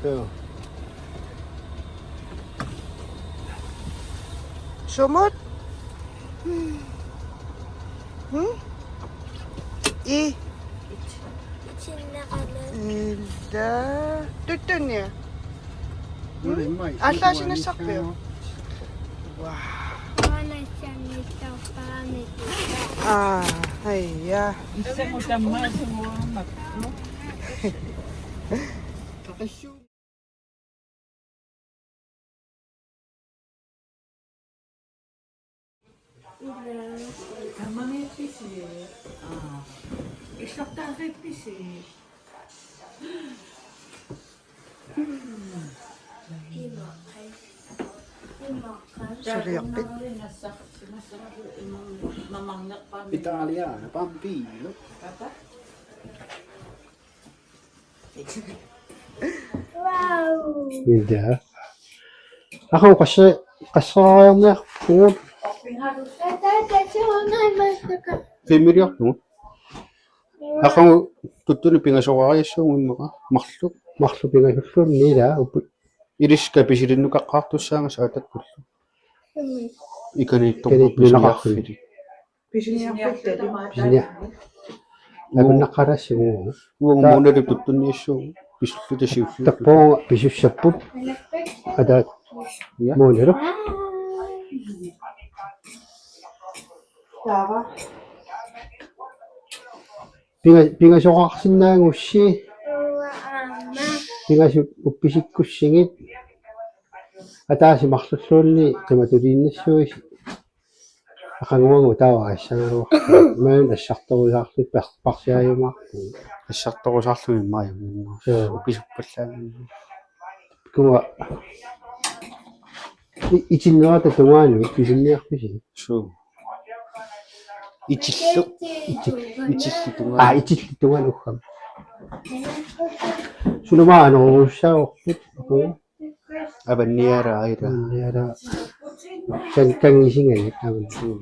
So. Sumot? I. İçinde kalır. İlda. Tuttun ya. 응? 알라시는 섞여요. 와. Bana sen işte falan ediyor. 아, 아이야. 가만히 빛이. 이석다의 빛이. Sorry, yakpit. Italia, Pampino. Wow. Hindi. Ako kasayang na ako. Kasi onay masaka. Femiriak no? Ako tutun pingasawayas yung mga makhluk pingasawayas nila. Iris ka pisirin no kakaktos sa sa atat ko. Ikanitong pisirin. Pisirin. Laban nakaras yung uang muna rin tutun niya siya. Pisulit na siya. Takpo pisus siya po. Ada muna rin. 나봐. 빙하쇼가 신나는 옷이 빙하쇼 옷빛이 꾸싱이 아다시 막 솔리 그마도리는 쇼이 아kanguang utawa asaro man asakto sakto paksayo mak asakto sakto may so pisupallan kuma ichilno ta tungan ichilnya kusi so 이치수 동안 이치수 동안 ukam sunama ano siya ako abanera kang isingay taman su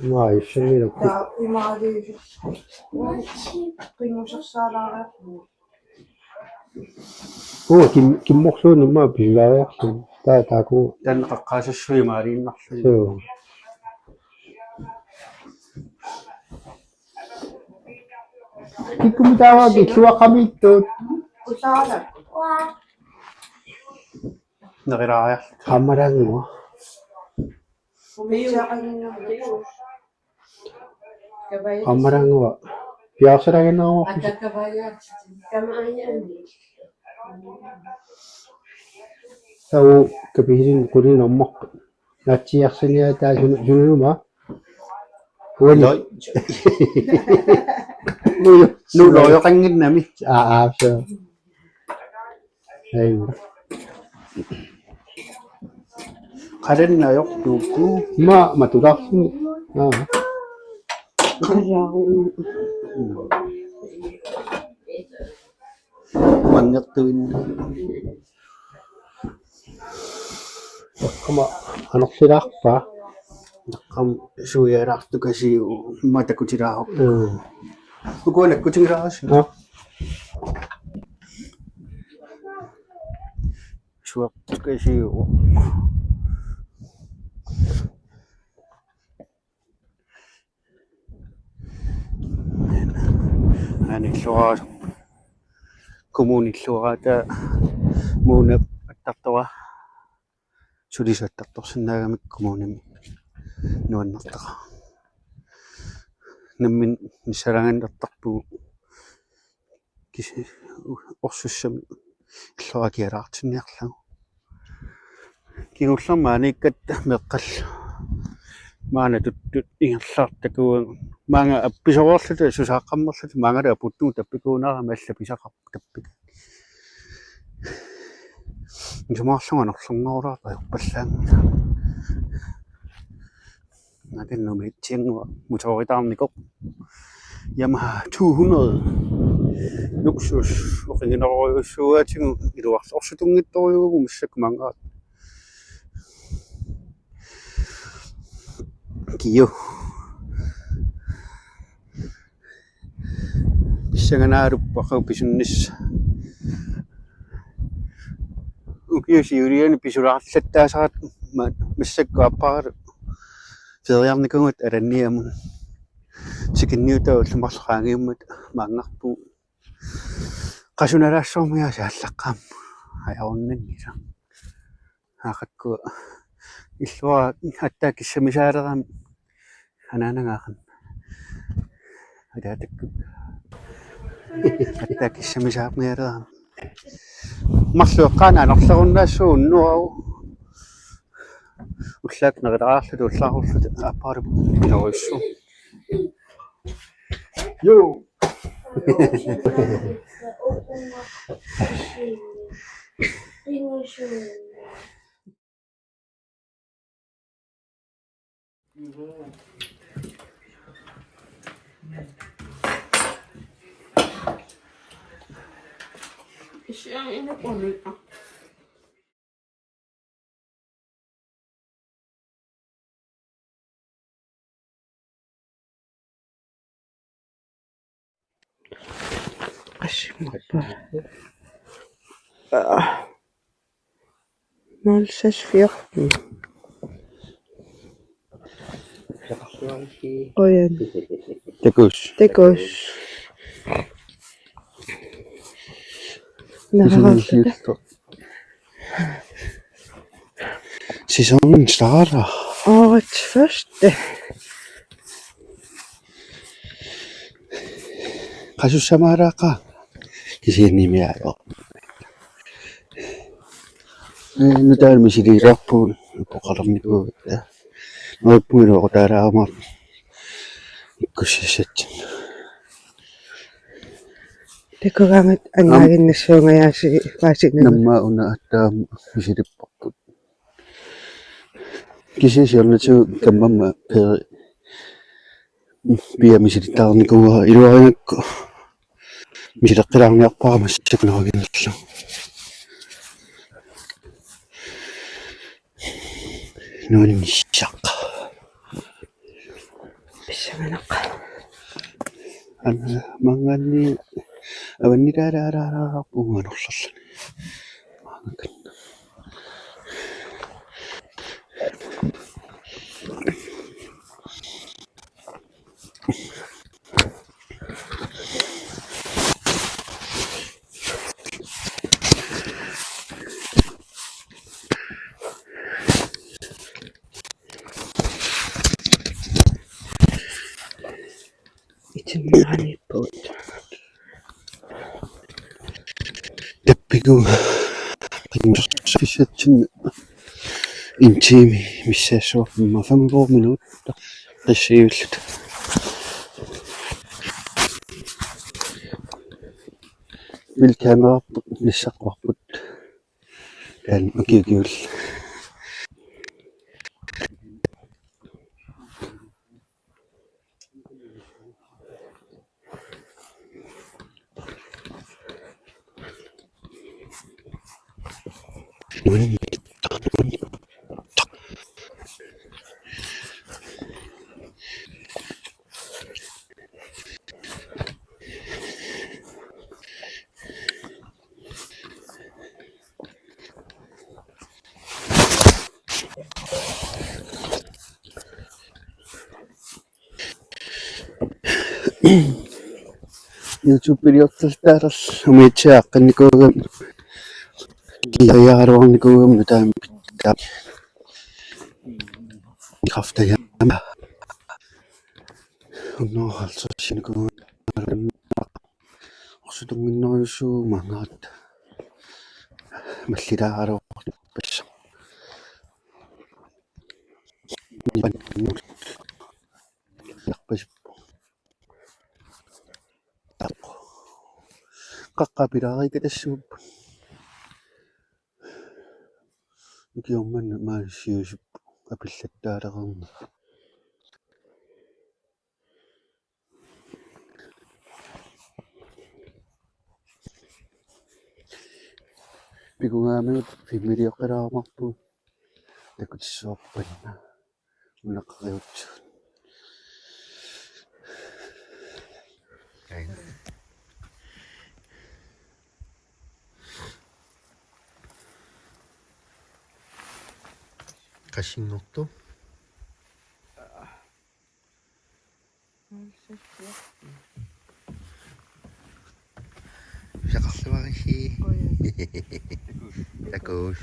mga isingay ko 나 이마디. 그녀석사라가. 김목소 누마 빌라야 다 다고 dan nakakasa siya marin so Di ko matawag eh. Suwa kami ito. 우사하다. Wow. Nakiraya. Kamarang mo. 우미자 kanina. Kamarang mo. Piyasa rin ako. So, kapihin ko rin ang mok. Natsiyak sa niya tayo. Sunod mo? Wala. Nuloyo kangin namin. So. Ayun. Karen na yok dugo. Matulak. Manyak tuwin. Kama, anak sirak pa. Nakam suyerak tu kasi mata ko sirahok. Kukulik ko sirahok siya. Suwak kasi Ani suwa komuni suwa ta muna tattawa. Sudi sa tattok sinagami komuni nuan nattaka. Namin nisarangan tattak po kisi osusam suwa kiyarak sinyak lang. Kingulang manikat meqal maana tutut ingallarta kuun maanga appisawallata susaaqqammerlata maangara puttu tappikuunara malla pisaqarp tappik Jumaallunga norlungoraapa yuppallaangila nakinnu mittiangua motoritarnikop Yamaha 200 luksus oqingineriussuatigu iluarsorsutunngittoriugu missakkumangaat Kiyo. Pisanganaaruppaqa pisunnis Piusiuliani pisulaarlattaasaqat массаккуаппаралу фериарникунгат аланниамун сикинниутаа уллумарлаангиуммат маангарпу qasunalassormiga сааллаққаам аяруннангиса аақакку иллуа аттааккиссамисаалерам ханаанагаақан адаатакку аттааккиссамисаапниалерам марлуэққаана анерлеруннаассуу уннуару уллаак нерилаарлуту уллаарурлуту аппаару нерюссу ё Qassimmarpa. 0614. Qoyan. такус Tekos. Naraarluta. Sæsonen starter. Årets første. Qasussamaalaaqa kisiinimiajo. Nu taanimi siliilarpuun uqalarniku noippuiluoq taalaamar ikkussissatsin. Tekorangat angaaginnassuungayaasi paasinnama. Namma una attaam misilipparput. Kisisiornatu kammamma peri pia misilittarnikuga iluaringakku misileqqilaarniarpara massakneraginnallu. Nuanissaq. Pissamanaqa. Anna manganni avannilaalaalaalаарpunganorllerlani. Maangakan. Itimmaanippuut. Tappigu qimmersufissatsin intiimi missaassuarpimma 5 minuutta qissiullut. Vilkaameraarput nissaqqarput taan makiukiul. YouTube videottaaltaaras umiitsiaaqqannikuugam kiariaruarnikuugam nutaam pittaa kraftajaama unnooralsersinikuugam orsutunginnerjussuu maangarat mallilaaruornippassa yarpasippu taqo qaqqapilaarikatassuguppu kiormanna maalissiusippu apillattaaleqerna pikungaamigut fimmilioqqilaamarpu takutsuorpanna unaqqariutsu Qassinngortu. Saqarluarisi. Takus.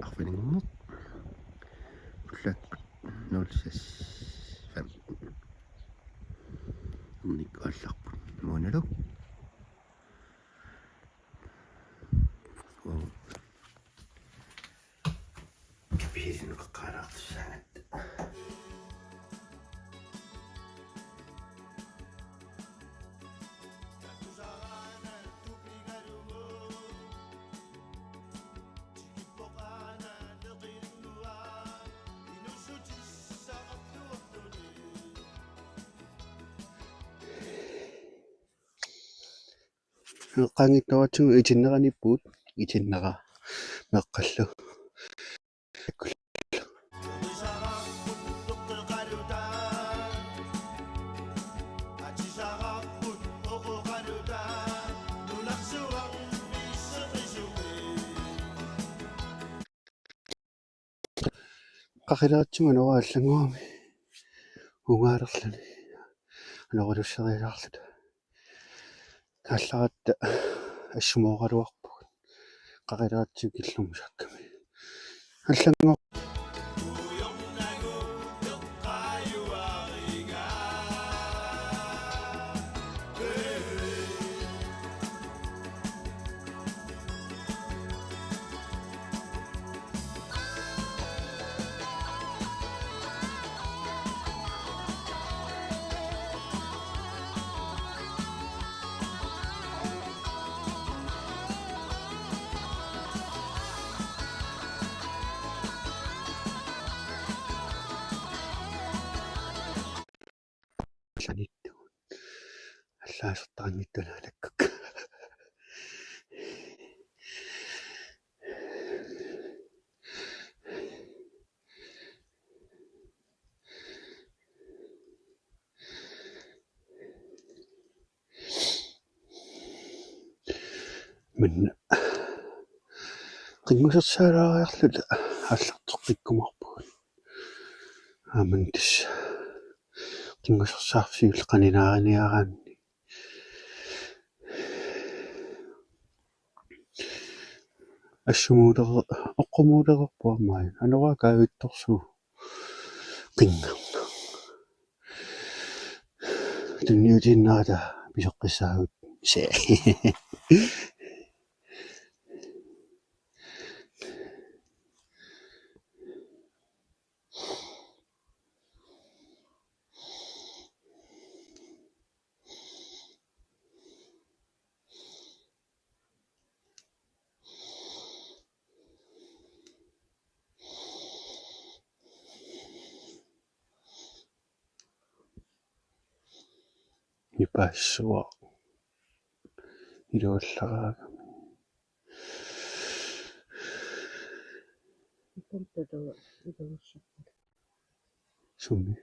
Arviningumut. Pullak 06 Nik allarput muunalu. Kapirin qaqqaalaartussaangat. Qangittoratu itinneranippuut itinnera meqqallu. Qaqilaatsuma noraallangуами унгаарерлани анорулуссериалаарлут калларатта ассумооqaluарпуг qaqilaatsу киллумсакками аллангоо санитту аллаасертарангиттунаалаккук мен qinngussersaalaariarlut аллартоққиккумарпуг ааман тис qinngussersaarfiul qaninaaриниараанни ассумуулер оққумуулерерпуаммаа анораа каавитторсуу qinngерна тунниутиннаата писоққиссаагут се нипаассуа илуаллараага сумми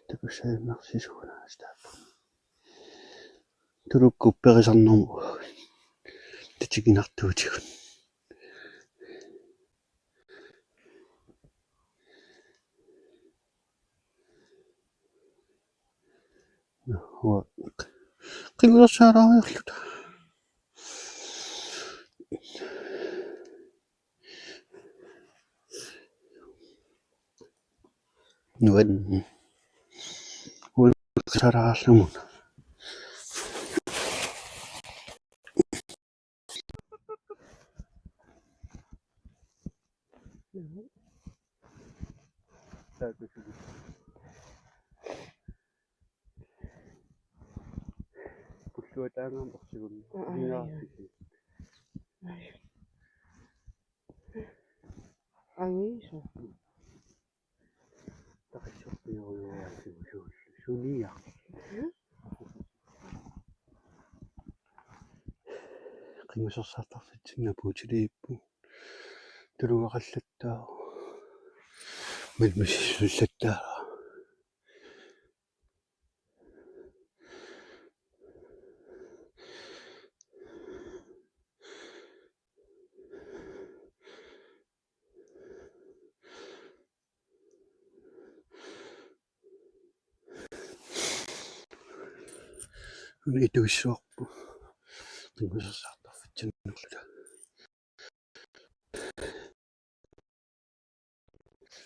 такусааннарсисуунаас тааппу тулуккупперисарнэрму татигинартуутигун хуа qinngussersaalaariarlut нуан уаллараарлумун пуллуатаангаам орсигунни Angisa. Sunia. Qingusorsaartarfitsinga puutiliippu. Tuluaqallattaa. Milmissullattaa. Ituissuarpu. Qingusorsaartarfitsinnerluta.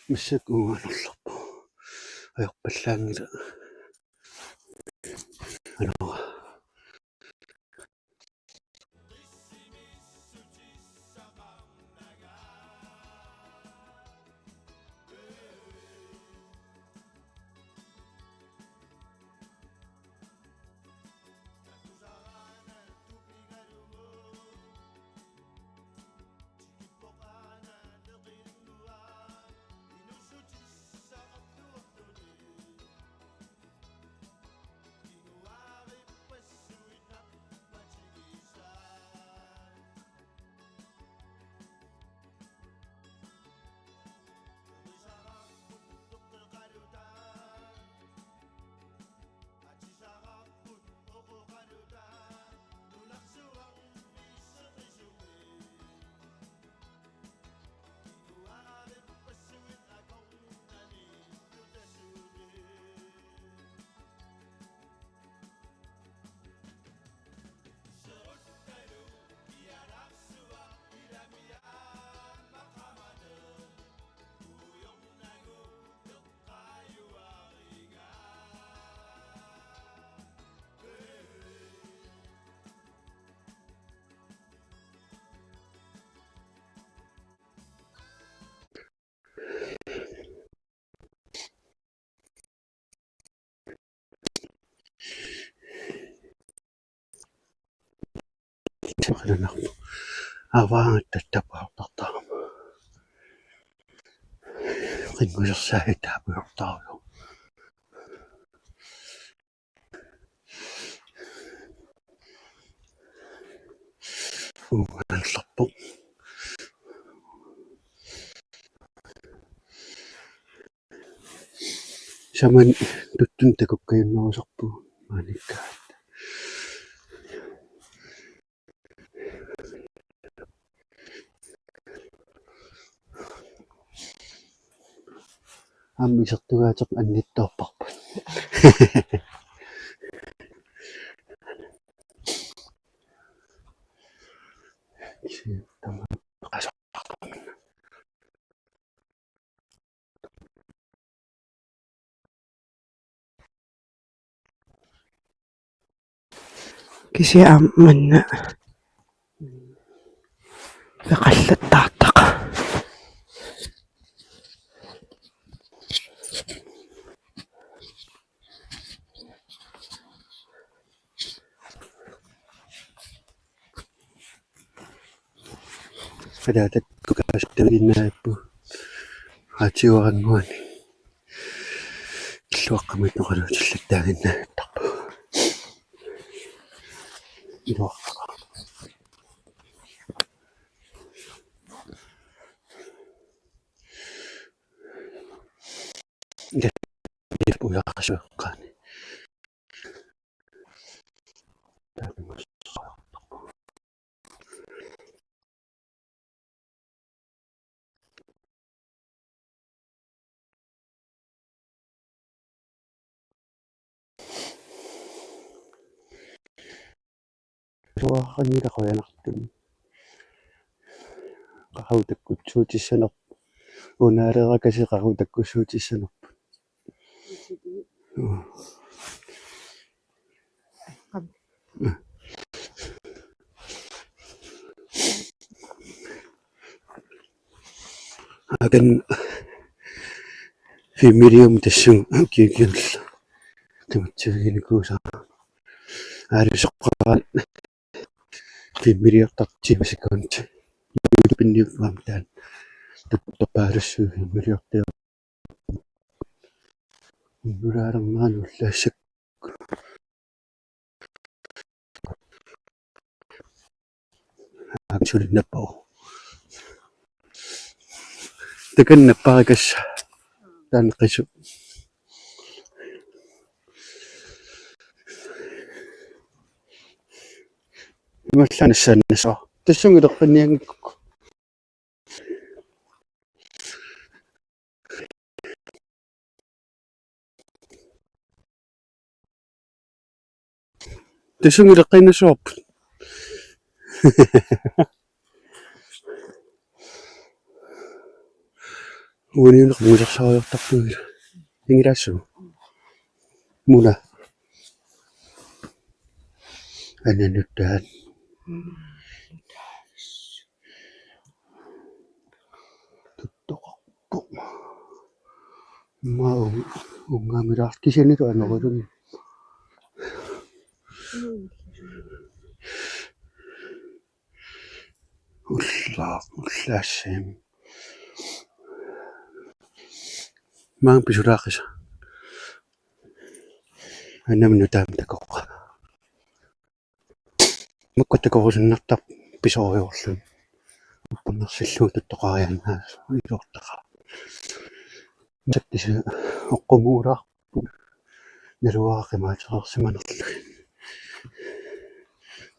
Missak uuganerlarpu. Ajorpallaangila. Anora. Qinarpu. Avaangattattapaartartaram. Qingusorsaagitaapuyortaaru. Uuganerlarpu. Saman tuttun takukkayunnerusarpu maanikkaa. Ammisertugaatiq annittorparput. Tama qasartarminna. Kisiaammanna peqallattaartaqa. Qalaatakkukaasattagiinnaappu. Aatiuaranguani. Illuaqqamit noqaluutillattaaginnaattarpu. Iluartaqa. Ilpujaaqasueqqaani. Taangussaqartarpu. Suaqanilaqoyanartun. Qaqautakkuutsuutissanerp. Unaalerakasiqarutakkussuutissanerp. Akan fimirium tassun kiukiulla. Timatsiviginikuusaa. Aalusoqqaraan fimiriartartimasikuunti. Yuulupinniuqaamtaan. Tuttapaarussuu miriorteo nuraarangaanu ullaassak aksulinnappau takannappaarakassa taanneqqisu ималланассааннасаа тассунгилеққинниангикку тассунгилеққиннасуарпут униунеқ мулерсариортарпугила ингилаассуу муна анануттаат туттоқарпу мау унгамилаартисанилу анерулун уллаассаами маан писулаақиса аннамину таам такоққа маккуттакорусиннартар писориорлун уппуннерсиллуу туттоқарианнаа илуортаqa тактиса оққумуулаарпу налуаақимаатерерсиманерлу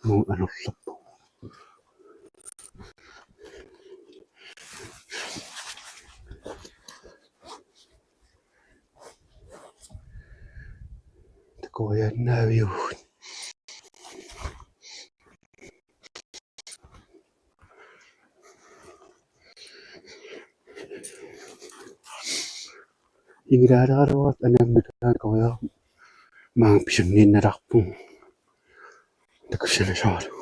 муу анерлерпу такорианнаавиу ингилаалераруат анаммутаан кориар маан писунниинналарпу такуссанасоору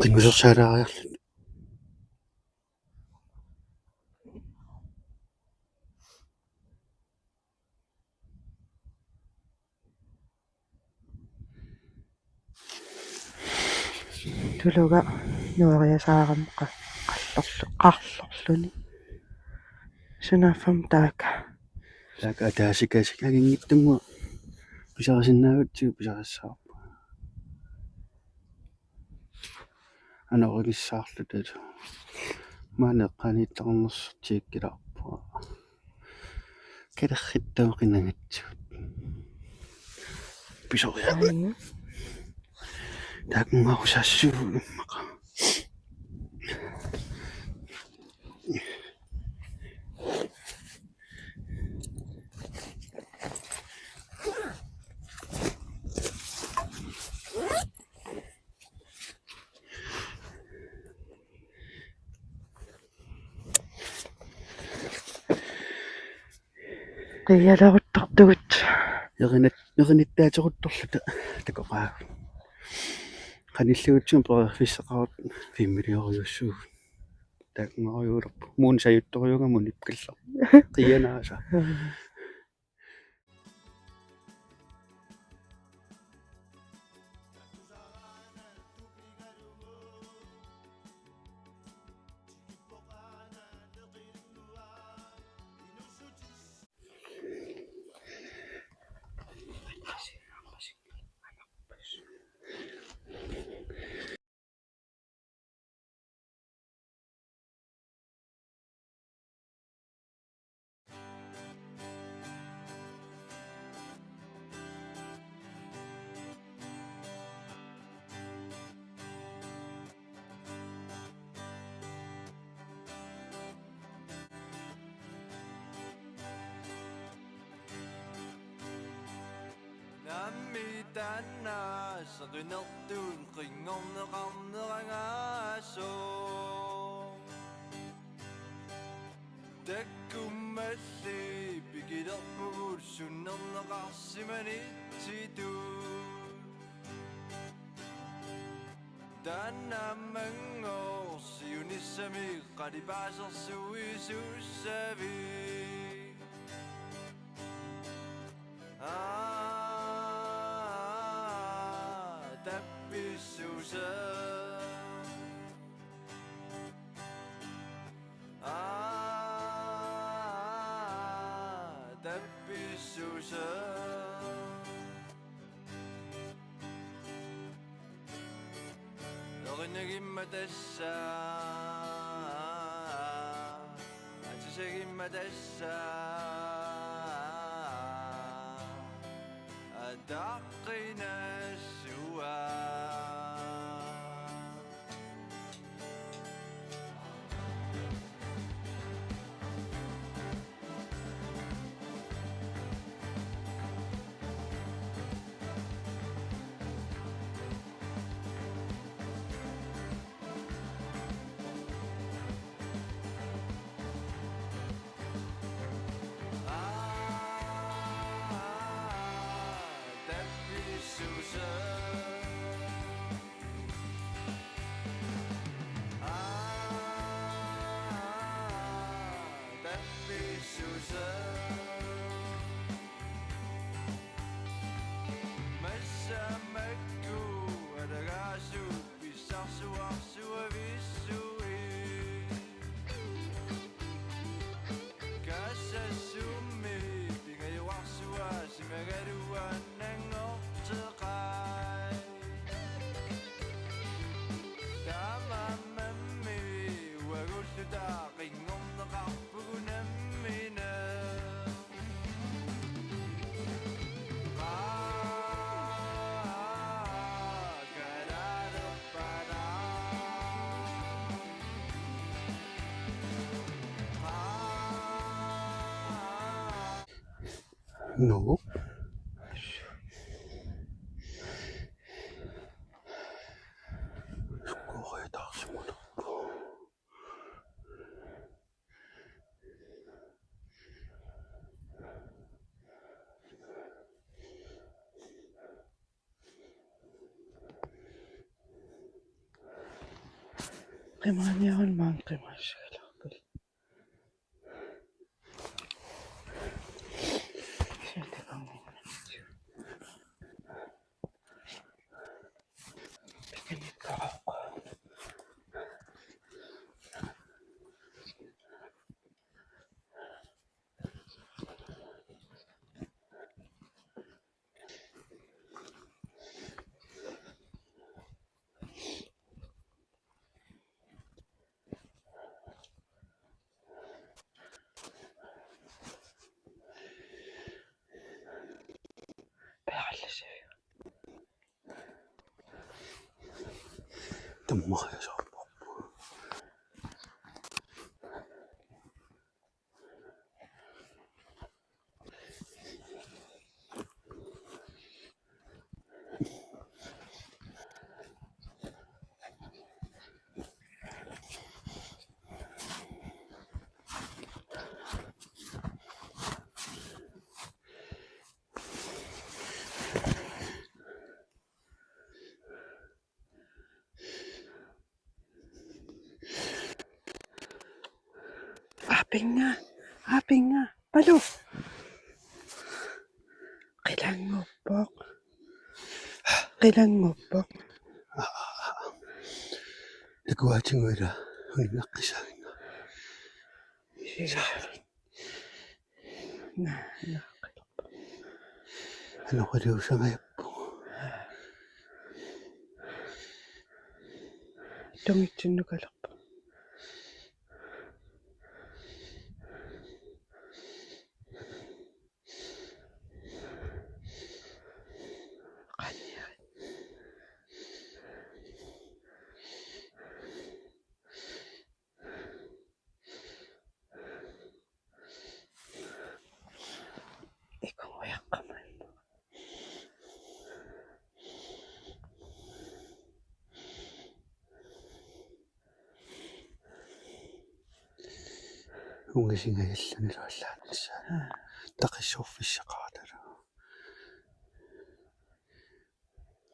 qingusersaalaariarlu Tuluga nuariasaaramqa Qarlorluni. Sunaffam taaka. Taaka ataasikaasikagiнгиттунгуа писарисиннаагутсигу писариссаарпа аноригиссаарлу тала маанеққанииттарнерсу тииккилаарпуа калерриттау қинагатсуут писориа таакунгаарусаассуу иммақа Qiyalaruttartugut. еринаттаатерутторлута такоqaa qanillugutsuun перерфиссеқарат 5 миллиориуссуу таакунгаариулерпу муун саютториугамун ипкаллар қиянааса Nammitana saqinertuun qingorneqarnerangaaso takkummalli pikilerpugul sunnerneqarsimanittitu tannammangor siunissami qalipaasersuisuussavi Tappisuusa tappisuusa Lorinagimmatassa Atisagimmatassa Adaqinassuwa no скоретарсимуна Qimaniarun maan qimaassagalaqpil. تمها يا شباب. Apinga. Palo. Kailan mo po? Nagwaching wala. Ang nakisang. Sige. Na. Ano ko rin siya ngayon po. Itong itinugalak po. Kanya. Ikaw wayak kamay mo. Kung kasi ngayon lang nilalaan siya. Takisofis siya kadara.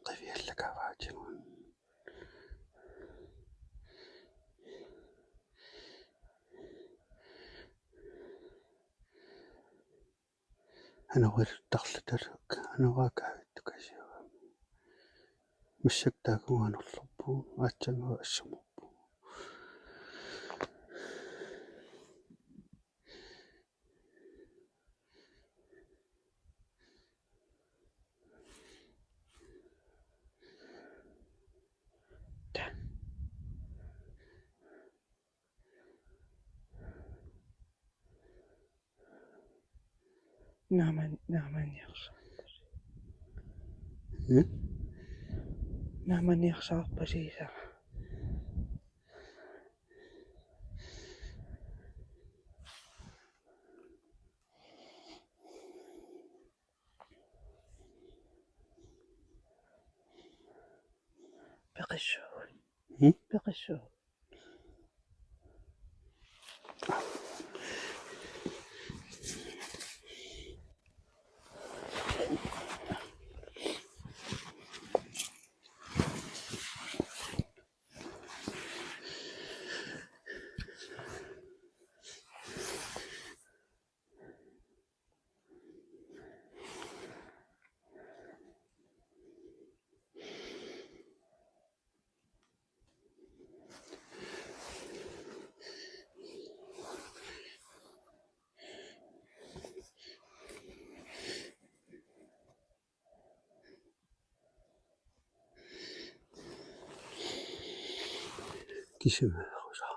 Kaya lagawaching. Ano ko rin taklatarag. Ano kakawit ko siya. Masyagda kung ano lupo. At siya nga siya mo po. Naman yaksa. Naman yaksa pa siya. Bakasyo. Kisime ako siya.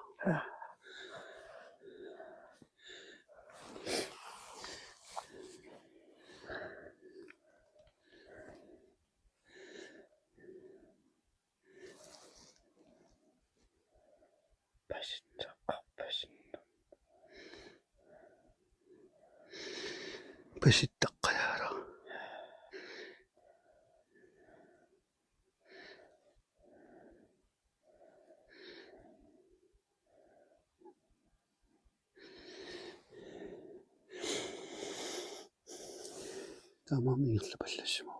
Pasitak kaya ra. Tama mo yung labas mo.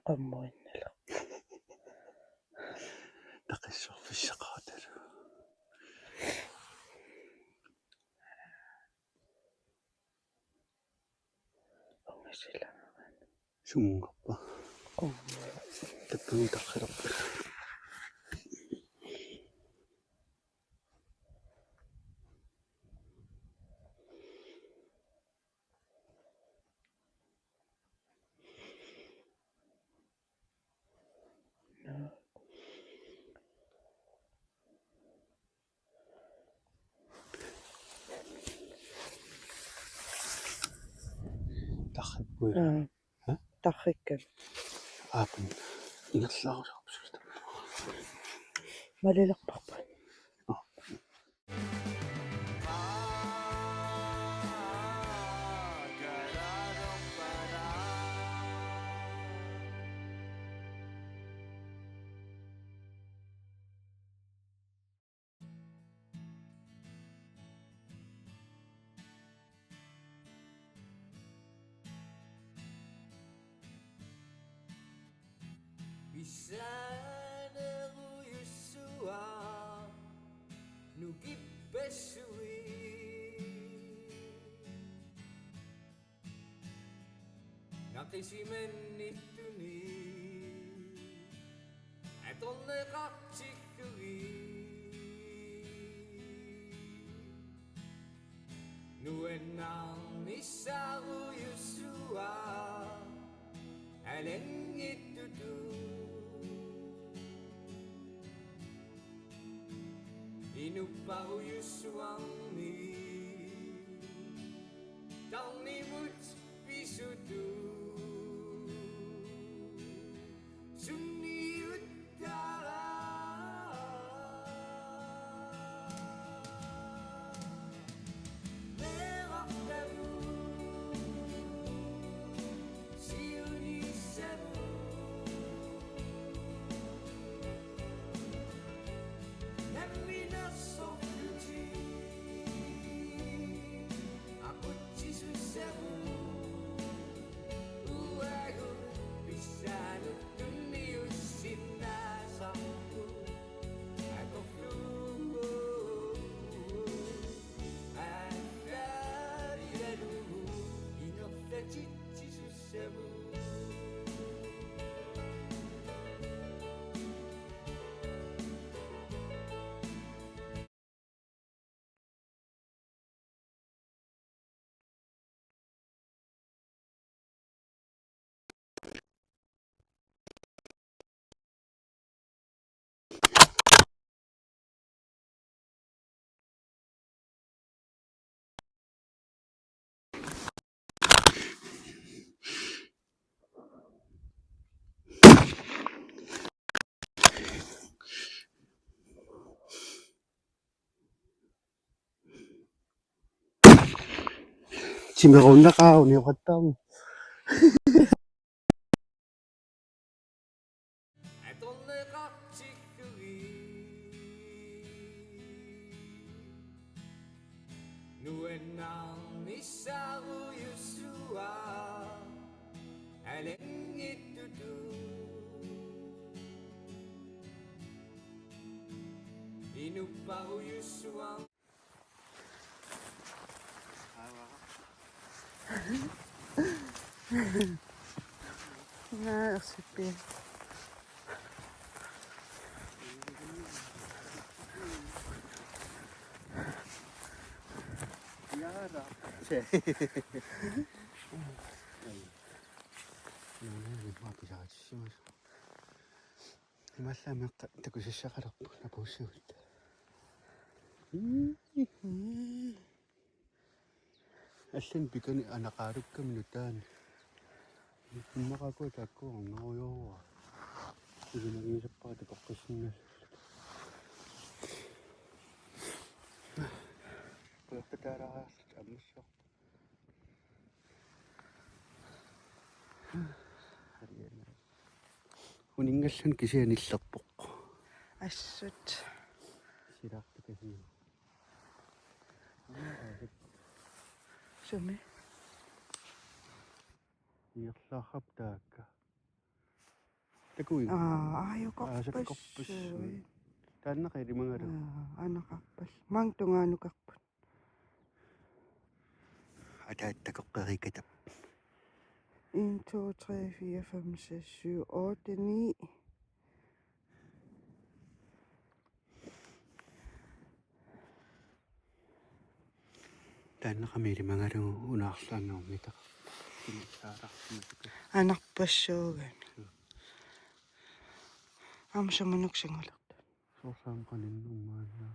qammuinnala тақиссорфиссақаратал ungasila сумгаппа qummu таккуи таққилерпа таққиппуи tarrikkan аапан ингерлаарусарпсулта malilerparpan Quedaron para Bisana Yusua Nugi Besui Nakisimen itu ni Eton nekak cikui Nuenang isaru Yusua Aleng itu tu Inupau Yusua ni Tang ni mut pisutu Sunni utara Merah baru Siuni seru Namina sofuji Aku cisu seru Uagu bisa nutuni usina sampu Aku flu Andari lalu Inokta cisu seru 지메곤나가오니 왔다고 Eton nekak cikui Nuenang isaru Yusua Aleng itu tu Inupau Yusua arsippiin 야라 ما بيجاج ما سامع تقول الشغله نبوسوت الحين بيكوني انا قاربكم من الثاني ما قاكو تاكو نويو إذا نجيب بعد بقسمنا بقدرها أمشي ونينغلن كيسين اللبق assut سيراك تكسين sumi يطلع خبتاك Takuin. Aayuqarpassuit. Taannaqiri mangaru. Anaqarpas. Maangtungaanukарпут. Ataattakoqqerikatap. 1, 2, 3, 4, 5, 6, 7, 8, 9. Taannaqamiri mangaru unaarlaangaummitaq. Saarartumatuka. Anarpassuugami. Amsamanuksingulerta. Soorsaanqaninnermaanna.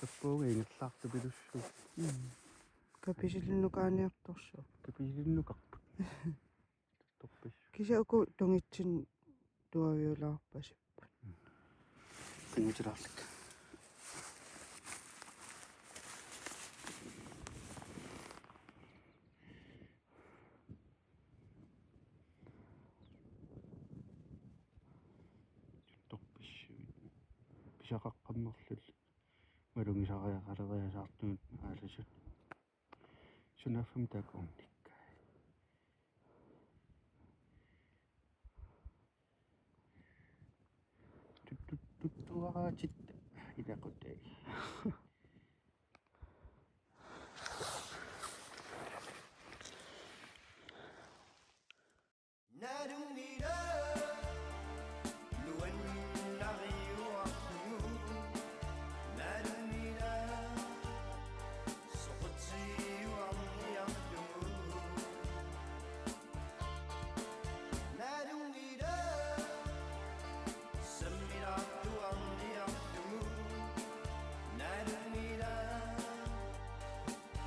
Tappuuga ingerlaartupilussu. Kapisillunukaaniartorsu. Kapiilinnukaqput. Torpis. Kisa uku tungitsin tuaviulaarpasippa. Qingutilaarlak. Torpissuit. Pisaqaqqammerlul. Malungisariaqaleriasaartugut aalasut. Sunaffam takuunnikka. Tuttuaraatit ilaquttai. 나름이라 누웠나리우았누 나름이라 소치우앙이양누 나름이라 썸미라두앙이양누 나름이라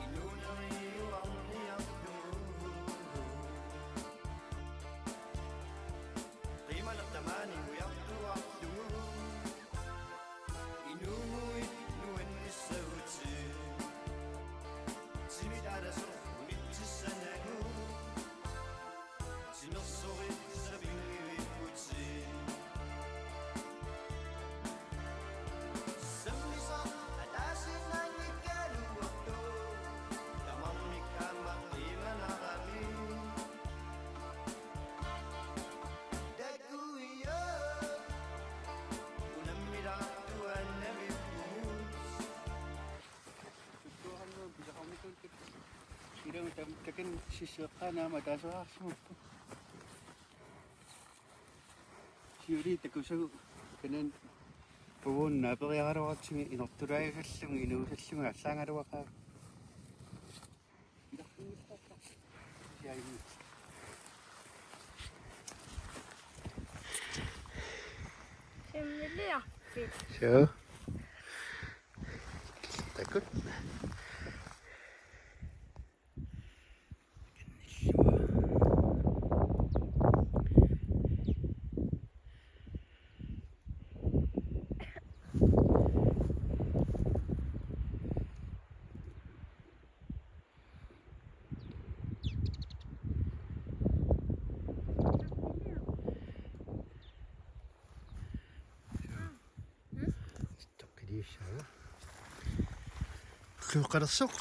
이누냐리우앙이양누 قيمة الثماني ويقضوا عقدوا إنويت نوين السوت تميد على سوق ونت السنانو تنصغي سبيني ويبوتي سمي صح أتاسف ناني كانوا وقتو تمامي كما قيمة نغامي Irang takin sisaqana matasaarsuuppu. Siuri takusagu kanan puunna periaqaluartimi inortulaigasallung inuusallunga allaangaluaqaa. Siaimi. Himmelaktigt. Så. Takut. Luqarsuq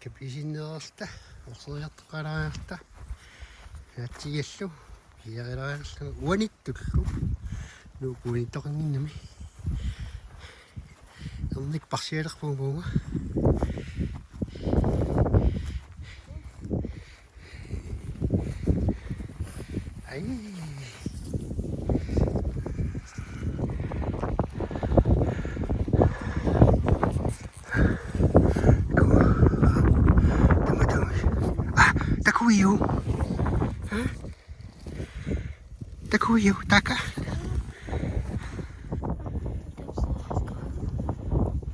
kapisinneerta orsoyartaqalaarta naatigallu piarilaarlu uanittullu nuukuunittoqanginnami ernik parsialerpuunga ai Takuyu. Takuyu, taka.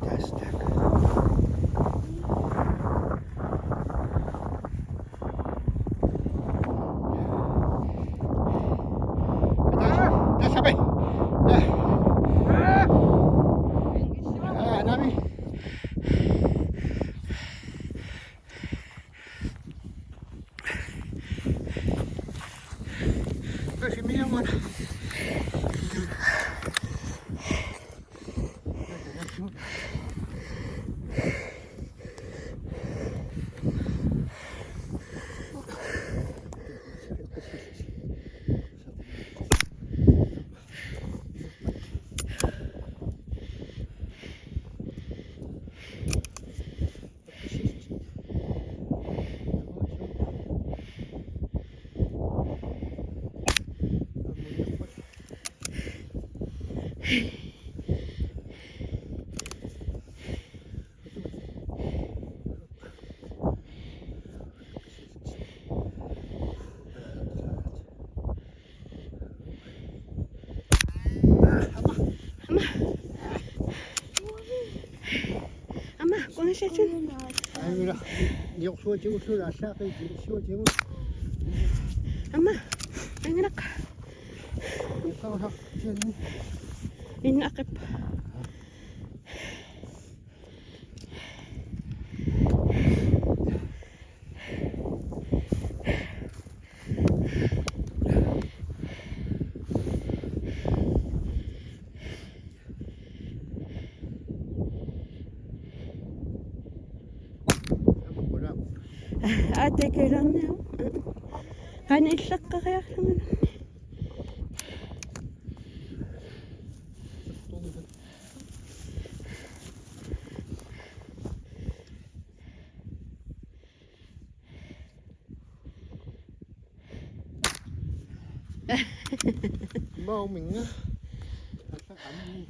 Das taka. Das sabi. Nami. Kasi minamon. Ama, kung siya dyan. 아니라 역수가 지금 술 아시아가 지금 지금 Ama, ang anak. 역사가 지금 Inakip. 뭐라고? Ate, kailan na yun? Kanisak ka kaya lang. Mau mình á. Các ảnh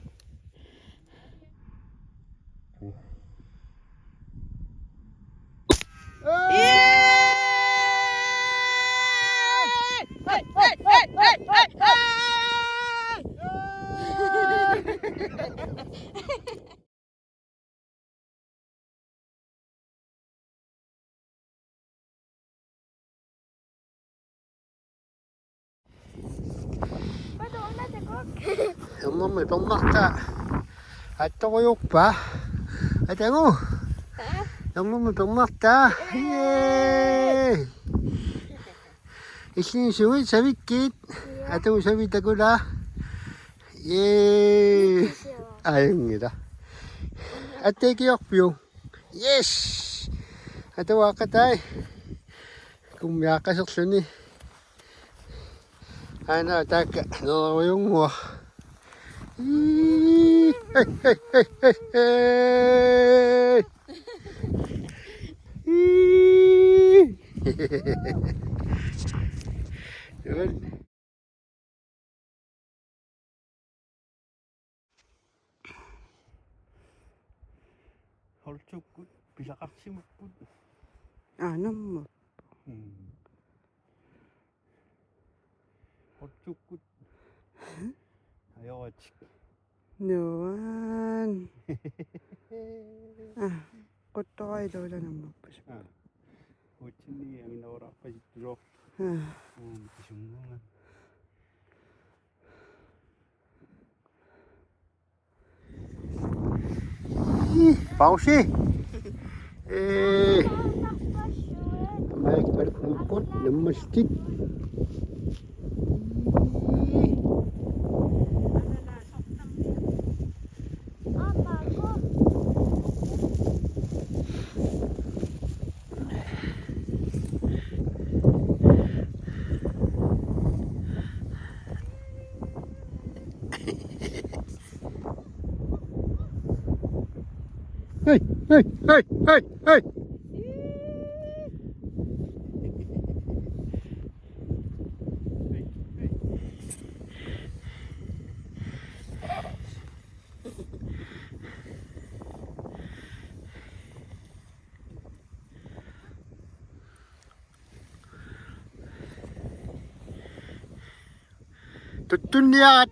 엄마 똥 먹자. 아 또고 오빠. 아 땡오. 엄마 똥 먹자. 예. 이신 수위 재밌긴. 아 또 재밌다구나. 예. 아닙니다. 아 떼기역뷰. 예스. 아 또 와까다이. kumiyakasok ni ano taka no yung mo hey hey hey hey Holcuk bisa kasih muput. Ano mo? Holcuk ayo cik. Naman. Kuto kayo daw lang ang magpasok. Hucin ni ang inaura pa dito. Matisunggungan. Pausi. Baik berkumpul di masjid. Hey, hey, hey, hey, hey. Tutun lihat.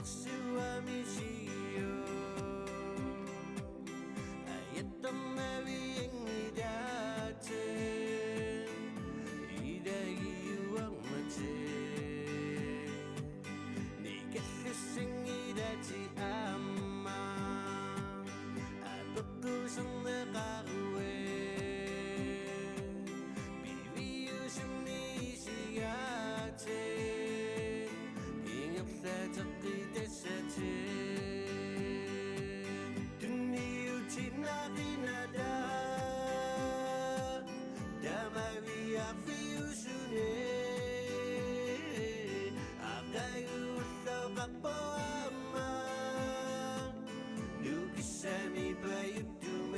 시득수함이시여 아였던 나비행이다체 이다기 유황마체 네가 스승이다지 아마 아법부성 나가우에 비비유심니시야체 잉업사적이 됐사체 등리우치 나비나다 다마비야 피우수네 아가유서 각보아마 누기삼이 바유두메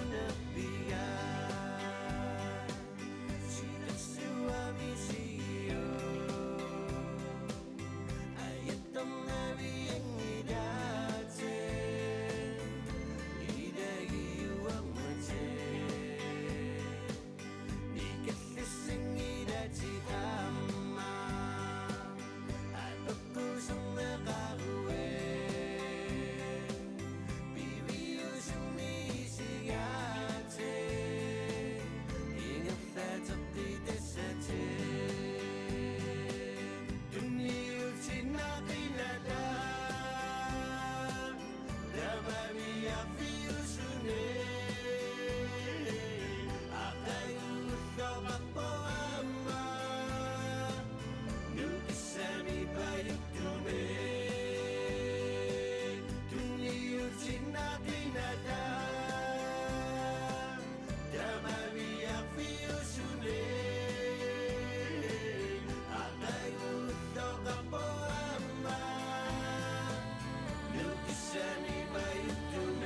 이누나비야 시득수함이시여 아였던 나비행이다체 이다기 유황마체 네가 스승이다지 아마 아법부성 나가우에 비비유심니시야체 잉업사적이 됐사체 등리우치 나비나다 다마비야 피우수네 아가유서 각보아마 누기삼이 바유두네 등리우치 나비나다 다마비야 피우수네 아가유서 각보아마 누기삼이 바유두네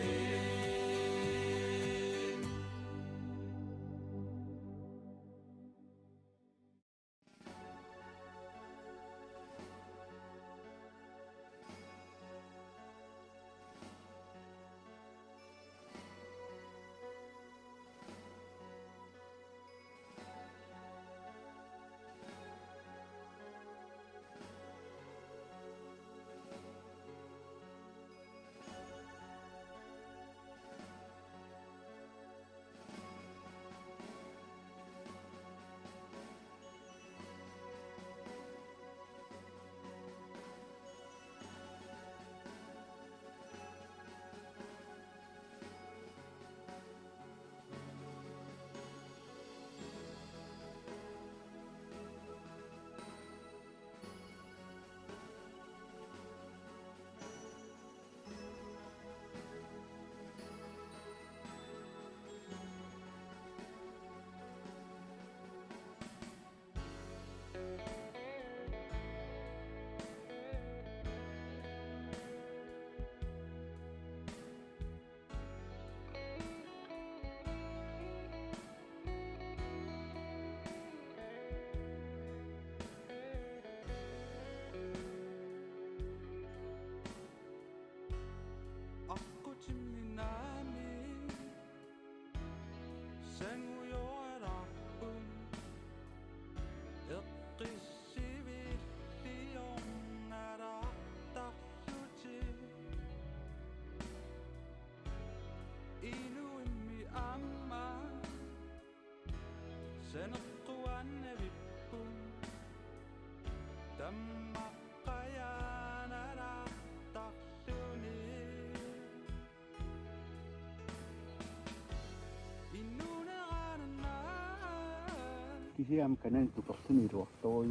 Kisiam kanan tu kapsun itu waktu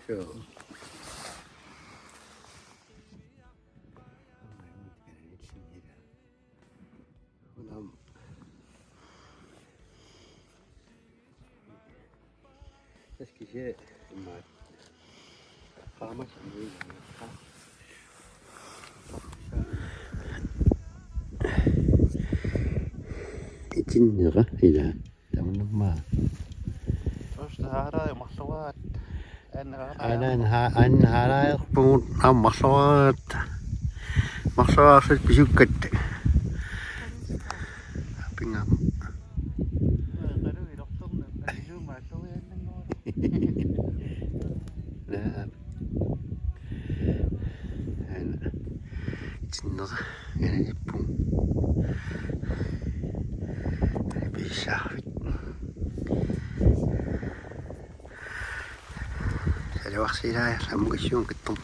so. Terus kisah mat, kamu sendiri kah? Itin ni kah? Tidak. Tamanumma. Hara mahluat. An haraerpungut ammarluat. Marluarlut pisukkat. Pingam. La. Ana. Tinner. Ana ippun. Bisahvit. Saliwarsila lamukissuun kittum.